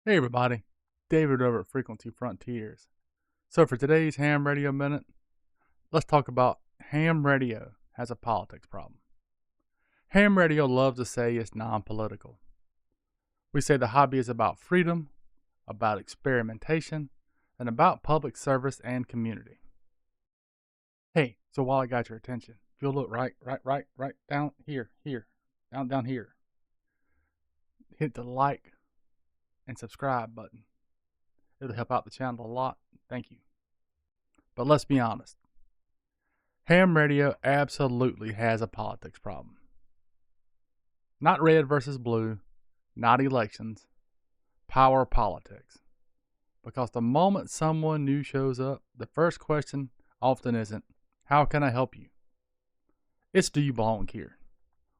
Hey everybody, David over at Frequency Frontiers. So for today's ham radio minute, let's talk about ham radio has a politics problem. Ham radio loves to say it's non-political. We say the hobby is about freedom, about experimentation, and about public service and community. Hey, so while I got your attention, if you'll look right down here, down here, hit the like and subscribe button. It'll help out the channel a lot. Thank you. But let's be honest. Ham radio absolutely has a politics problem. Not red versus blue, not elections, power politics. Because the moment someone new shows up, the first question often isn't, how can I help you? It's, do you belong here?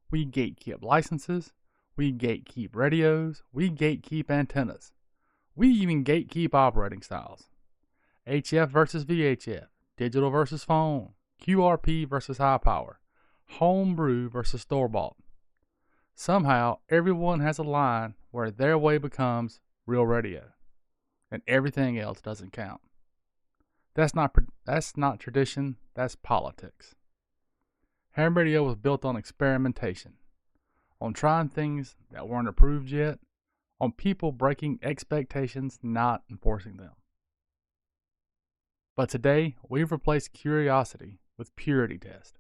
We gatekeep licenses, we gatekeep radios, we gatekeep antennas. We even gatekeep operating styles. HF versus VHF, digital versus phone, QRP versus high power, homebrew versus store-bought. Somehow, everyone has a line where their way becomes real radio, and everything else doesn't count. That's not tradition, that's politics. Ham radio was built on experimentation, on trying things that weren't approved yet, on people breaking expectations, not enforcing them. But today, we've replaced curiosity with purity test.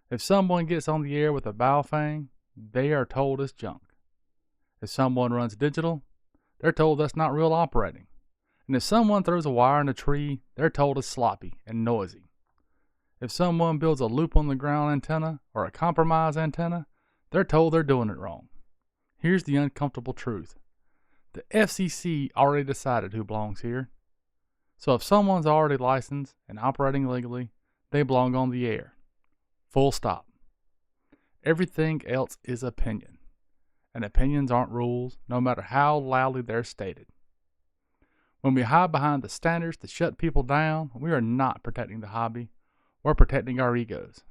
If someone gets on the air with a baofeng, they are told it's junk. If someone runs digital, they're told that's not real operating. And if someone throws a wire in a tree, they're told it's sloppy and noisy. If someone builds a loop on the ground antenna or a compromise antenna, they're told they're doing it wrong. Here's the uncomfortable truth. The FCC already decided who belongs here. So if someone's already licensed and operating legally, they belong on the air. Full stop. Everything else is opinion. And opinions aren't rules, no matter how loudly they're stated. When we hide behind the standards to shut people down, we are not protecting the hobby. We're protecting our egos.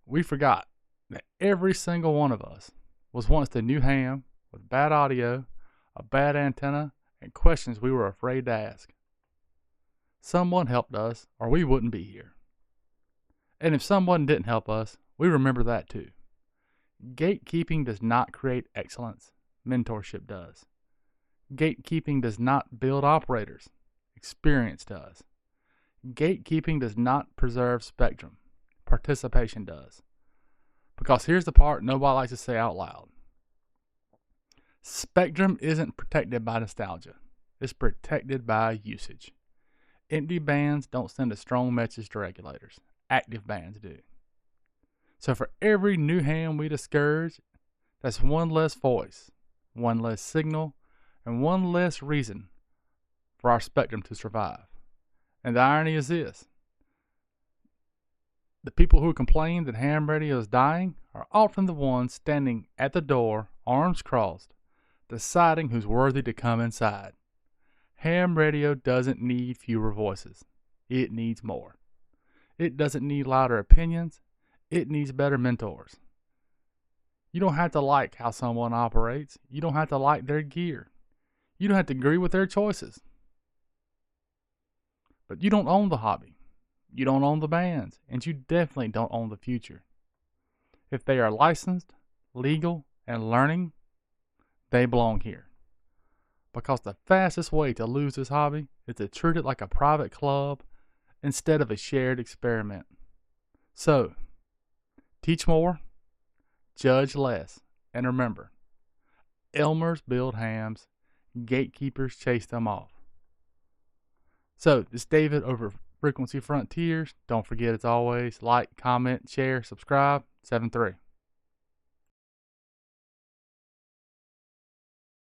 We forgot that every single one of us was once the new ham with bad audio, a bad antenna, and questions we were afraid to ask. Someone helped us, or we wouldn't be here. And if someone didn't help us, we remember that too. Gatekeeping does not create excellence. Mentorship does. Gatekeeping does not build operators. Experience does. Gatekeeping does not preserve spectrum. Participation does. Because here's the part nobody likes to say out loud. Spectrum isn't protected by nostalgia. It's protected by usage. Empty bands don't send a strong message to regulators. Active bands do. So for every new ham we discourage, that's one less voice, one less signal, and one less reason for our spectrum to survive. And the irony is this. The people who complain that ham radio is dying are often the ones standing at the door, arms crossed, deciding who's worthy to come inside. Ham radio doesn't need fewer voices. It needs more. It doesn't need louder opinions. It needs better mentors. You don't have to like how someone operates. You don't have to like their gear. You don't have to agree with their choices. But you don't own the hobby. You don't own the bands. And you definitely don't own the future. If they are licensed, legal, and learning, they belong here. Because the fastest way to lose this hobby is to treat it like a private club instead of a shared experiment. So, teach more, judge less, and remember, Elmers build hams, gatekeepers chase them off. So, this is David over Frequency Frontiers. Don't forget, as always, like, comment, share, subscribe. 7-3.